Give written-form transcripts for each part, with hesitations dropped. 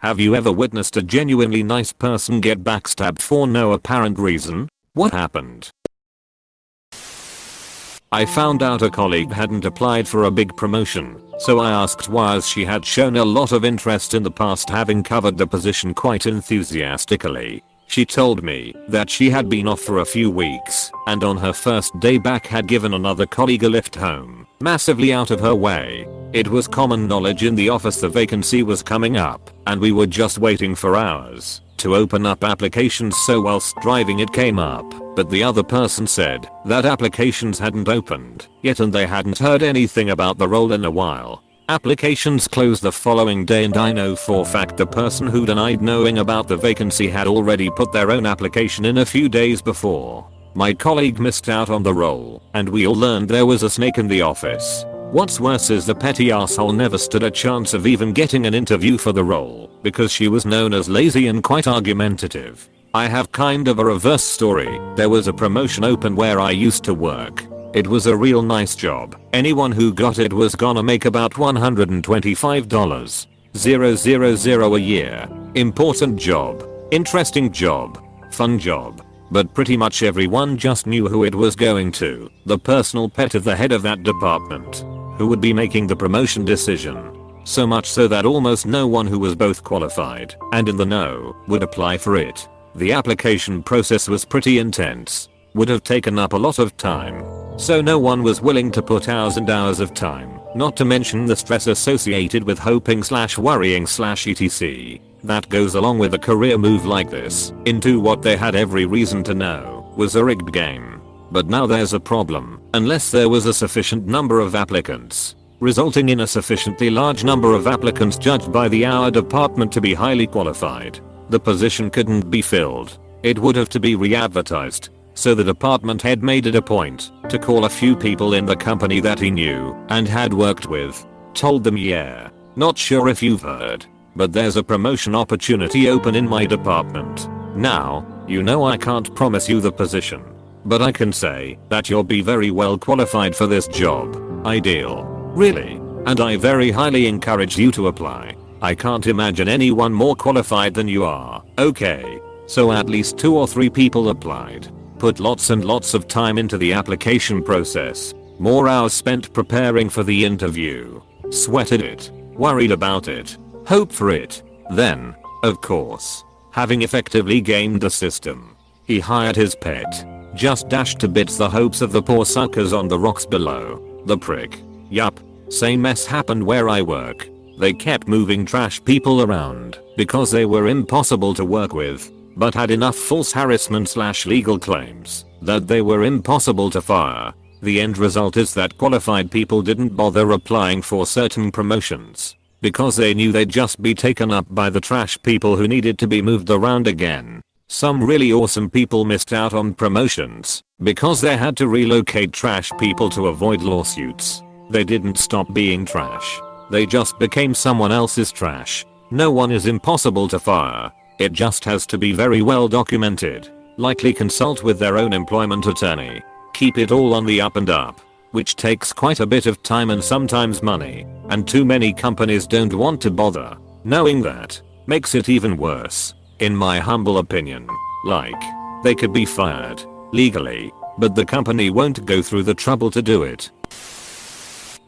Have you ever witnessed a genuinely nice person get backstabbed for no apparent reason? What happened? I found out a colleague hadn't applied for a big promotion, so I asked why, as she had shown a lot of interest in the past, having covered the position quite enthusiastically. She told me that she had been off for a few weeks and on her first day back had given another colleague a lift home, massively out of her way. It was common knowledge in the office the vacancy was coming up and we were just waiting for hours to open up applications, so whilst driving it came up, but the other person said that applications hadn't opened yet and they hadn't heard anything about the role in a while. Applications closed the following day and I know for a fact the person who denied knowing about the vacancy had already put their own application in a few days before. My colleague missed out on the role and we all learned there was a snake in the office. What's worse is the petty asshole never stood a chance of even getting an interview for the role because she was known as lazy and quite argumentative. I have kind of a reverse story. There was a promotion open where I used to work. It was a real nice job. Anyone who got it was gonna make about $125,000 a year. Important job. Interesting job. Fun job. But pretty much everyone just knew who it was going to. The personal pet of the head of that department, who would be making the promotion decision. So much so that almost no one who was both qualified and in the know would apply for it. The application process was pretty intense. Would have taken up a lot of time. So no one was willing to put hours and hours of time, not to mention the stress associated with hoping/worrying/etc. that goes along with a career move like this into what they had every reason to know was a rigged game. But now there's a problem. Unless there was a sufficient number of applicants, resulting in a sufficiently large number of applicants judged by the our department to be highly qualified, the position couldn't be filled. It would have to be re-advertised. So the department head made it a point to call a few people in the company that he knew and had worked with. Told them, yeah, not sure if you've heard, but there's a promotion opportunity open in my department. Now, you know I can't promise you the position, but I can say that you'll be very well qualified for this job. Ideal. Really. And I very highly encourage you to apply. I can't imagine anyone more qualified than you are. Okay. So at least 2 or 3 people applied. Put lots and lots of time into the application process. More hours spent preparing for the interview. Sweated it. Worried about it. Hoped for it. Then, of course, having effectively gamed the system, he hired his pet. Just dashed to bits the hopes of the poor suckers on the rocks below. The prick. Yup. Same mess happened where I work. They kept moving trash people around because they were impossible to work with, but had enough false harassment/legal claims that they were impossible to fire. The end result is that qualified people didn't bother applying for certain promotions because they knew they'd just be taken up by the trash people who needed to be moved around again. Some really awesome people missed out on promotions because they had to relocate trash people to avoid lawsuits. They didn't stop being trash. They just became someone else's trash. No one is impossible to fire. It just has to be very well documented. Likely consult with their own employment attorney. Keep it all on the up and up, which takes quite a bit of time and sometimes money, and too many companies don't want to bother. Knowing that makes it even worse, in my humble opinion. Like, they could be fired legally, but the company won't go through the trouble to do it.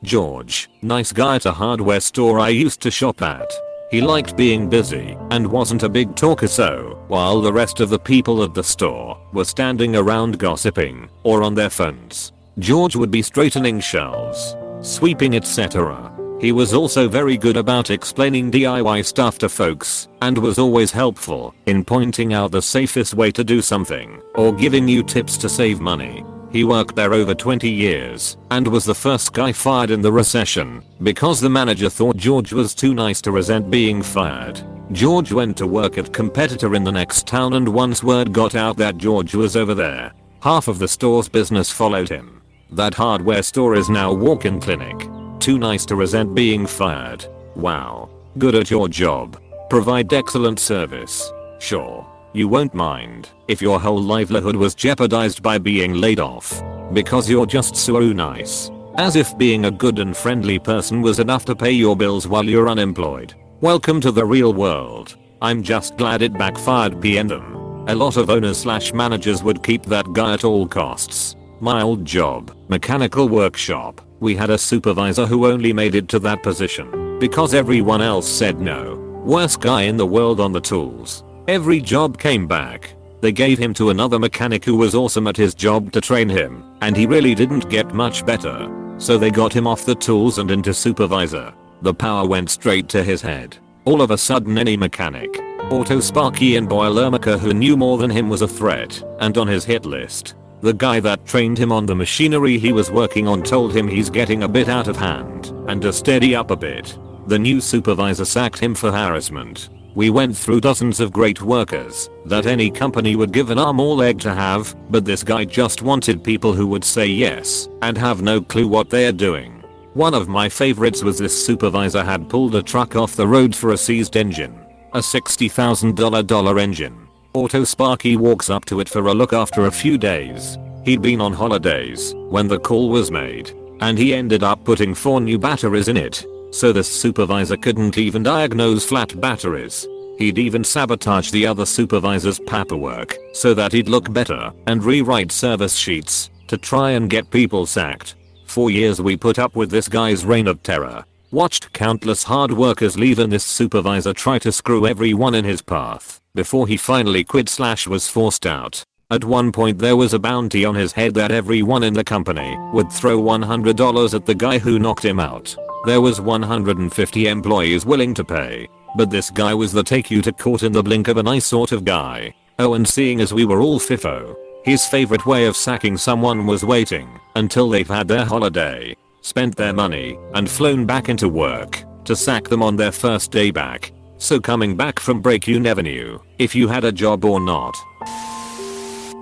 George, nice guy at a hardware store I used to shop at. He liked being busy and wasn't a big talker, so while the rest of the people at the store were standing around gossiping or on their phones, George would be straightening shelves, sweeping, etc. He was also very good about explaining DIY stuff to folks and was always helpful in pointing out the safest way to do something or giving you tips to save money. He worked there over 20 years and was the first guy fired in the recession because the manager thought George was too nice to resent being fired. George went to work at competitor in the next town, and once word got out that George was over there, half of the store's business followed him. That hardware store is now walk-in clinic. Too nice to resent being fired. Wow. Good at your job. Provide excellent service. Sure. You won't mind if your whole livelihood was jeopardized by being laid off because you're just so nice. As if being a good and friendly person was enough to pay your bills while you're unemployed. Welcome to the real world. I'm just glad it backfired p.n.m. A lot of owners slash managers would keep that guy at all costs. My old job, mechanical workshop, we had a supervisor who only made it to that position because everyone else said no. Worst guy in the world on the tools. Every job came back. They gave him to another mechanic who was awesome at his job to train him, and he really didn't get much better. So they got him off the tools and into supervisor. The power went straight to his head. All of a sudden any mechanic, auto sparky and boilermaker who knew more than him was a threat and on his hit list. The guy that trained him on the machinery he was working on told him he's getting a bit out of hand and to steady up a bit. The new supervisor sacked him for harassment. We went through dozens of great workers that any company would give an arm or leg to have, but this guy just wanted people who would say yes and have no clue what they're doing. One of my favorites was this supervisor had pulled a truck off the road for a seized engine. A $60,000 engine. Auto Sparky walks up to it for a look after a few days. He'd been on holidays when the call was made, and he ended up putting 4 new batteries in it. So this supervisor couldn't even diagnose flat batteries. He'd even sabotage the other supervisor's paperwork so that he'd look better and rewrite service sheets to try and get people sacked. 4 years we put up with this guy's reign of terror. Watched countless hard workers leave and this supervisor try to screw everyone in his path before he finally quit slash was forced out. At one point there was a bounty on his head that everyone in the company would throw $100 at the guy who knocked him out. There was 150 employees willing to pay, but this guy was the take you to court in the blink of an eye sort of guy. Oh, and seeing as we were all FIFO, his favorite way of sacking someone was waiting until they've had their holiday, spent their money, and flown back into work to sack them on their first day back. So coming back from break you never knew if you had a job or not.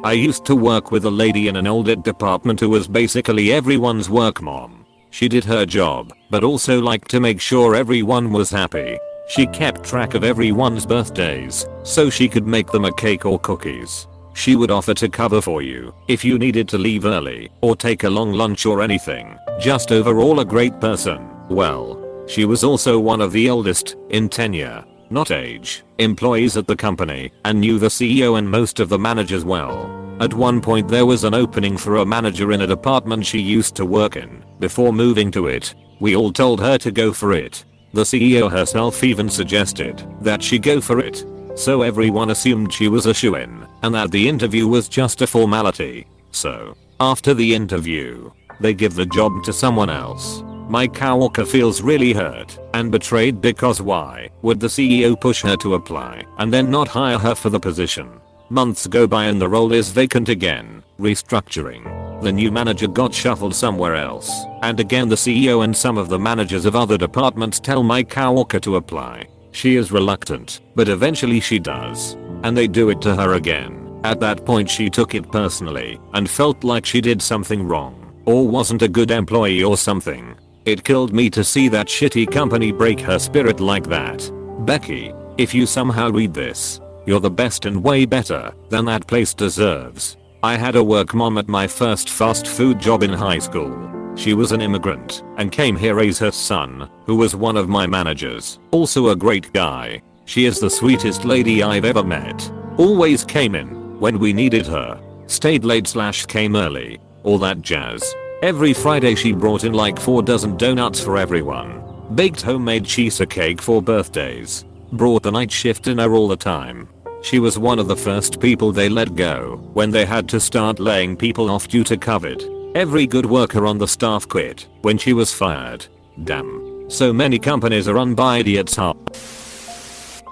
I used to work with a lady in an audit department who was basically everyone's work mom. She did her job, but also liked to make sure everyone was happy. She kept track of everyone's birthdays so she could make them a cake or cookies. She would offer to cover for you if you needed to leave early or take a long lunch or anything. Just overall a great person. Well, she was also one of the oldest in tenure, not age, employees at the company and knew the CEO and most of the managers well. At one point there was an opening for a manager in a department she used to work in. Before moving to it, we all told her to go for it. The CEO herself even suggested that she go for it. So everyone assumed she was a shoo-in and that the interview was just a formality. So, after the interview, they give the job to someone else. My coworker feels really hurt and betrayed because why would the CEO push her to apply and then not hire her for the position? Months go by and the role is vacant again. Restructuring. The new manager got shuffled somewhere else, and again the CEO and some of the managers of other departments tell my coworker to apply. She is reluctant, but eventually she does, and they do it to her again. At that point she took it personally and felt like she did something wrong or wasn't a good employee or something. It killed me to see that shitty company break her spirit like that. Becky, if you somehow read this, you're the best and way better than that place deserves. I had a work mom at my first fast food job in high school. She was an immigrant and came here raise her son, who was one of my managers. Also a great guy. She is the sweetest lady I've ever met. Always came in when we needed her. Stayed late slash came early. All that jazz. Every Friday she brought in like 4 dozen donuts for everyone. Baked homemade cheesecake for birthdays. Brought the night shift dinner all the time. She was one of the first people they let go when they had to start laying people off due to COVID. Every good worker on the staff quit when she was fired. Damn. So many companies are run by idiots.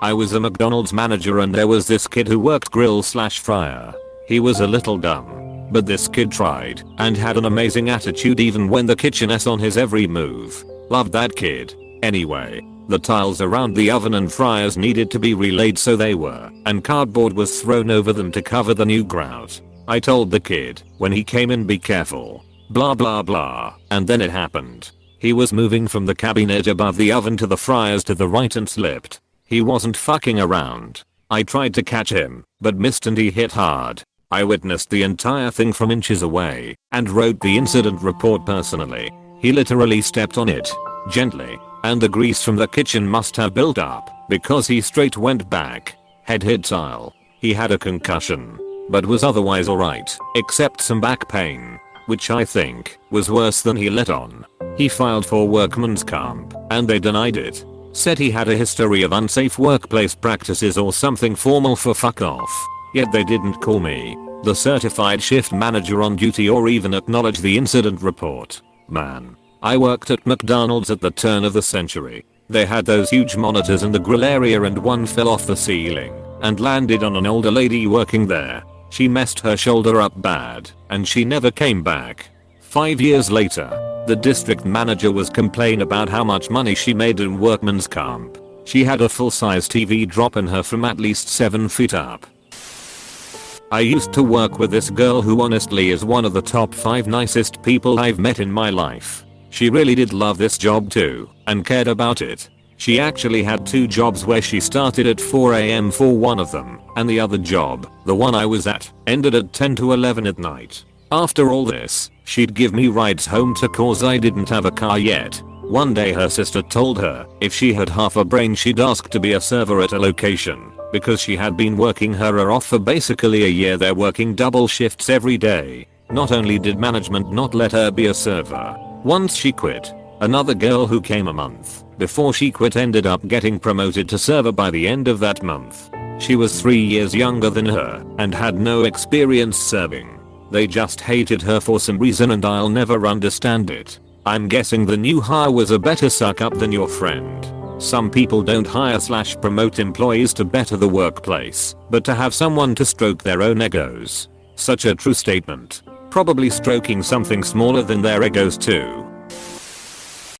I was a McDonald's manager and there was this kid who worked grill slash fryer. He was a little dumb, but this kid tried and had an amazing attitude even when the kitcheness on his every move. Loved that kid. Anyway, the tiles around the oven and fryers needed to be relayed so they were, and cardboard was thrown over them to cover the new grout. I told the kid when he came in be careful. Blah blah blah, and then it happened. He was moving from the cabinet above the oven to the fryers to the right and slipped. He wasn't fucking around. I tried to catch him, but missed and he hit hard. I witnessed the entire thing from inches away and wrote the incident report personally. He literally stepped on it, gently, and the grease from the kitchen must have built up because he straight went back. Head hit tile. He had a concussion, but was otherwise alright, except some back pain, which I think was worse than he let on. He filed for workman's comp, and they denied it. Said he had a history of unsafe workplace practices or something formal for fuck off. Yet they didn't call me, the certified shift manager on duty, or even acknowledge the incident report. Man. I worked at McDonald's at the turn of the century. They had those huge monitors in the grill area, and one fell off the ceiling and landed on an older lady working there. She messed her shoulder up bad, and she never came back. 5 years later, the district manager was complaining about how much money she made in workman's comp. She had a full-size TV dropping her from at least 7 feet up. I used to work with this girl who honestly is one of the top 5 nicest people I've met in my life. She really did love this job too, and cared about it. She actually had 2 jobs where she started at 4 AM for one of them, and the other job, the one I was at, ended at 10 to 11 at night. After all this, she'd give me rides home to cause I didn't have a car yet. One day her sister told her if she had half a brain she'd ask to be a server at a location, because she had been working her off for basically a year there, working double shifts every day. Not only did management not let her be a server, once she quit, another girl who came a month before she quit ended up getting promoted to server by the end of that month. She was 3 years younger than her and had no experience serving. They just hated her for some reason, and I'll never understand it. I'm guessing the new hire was a better suck up than your friend. Some people don't hire/promote employees to better the workplace, but to have someone to stroke their own egos. Such a true statement. Probably stroking something smaller than their egos too.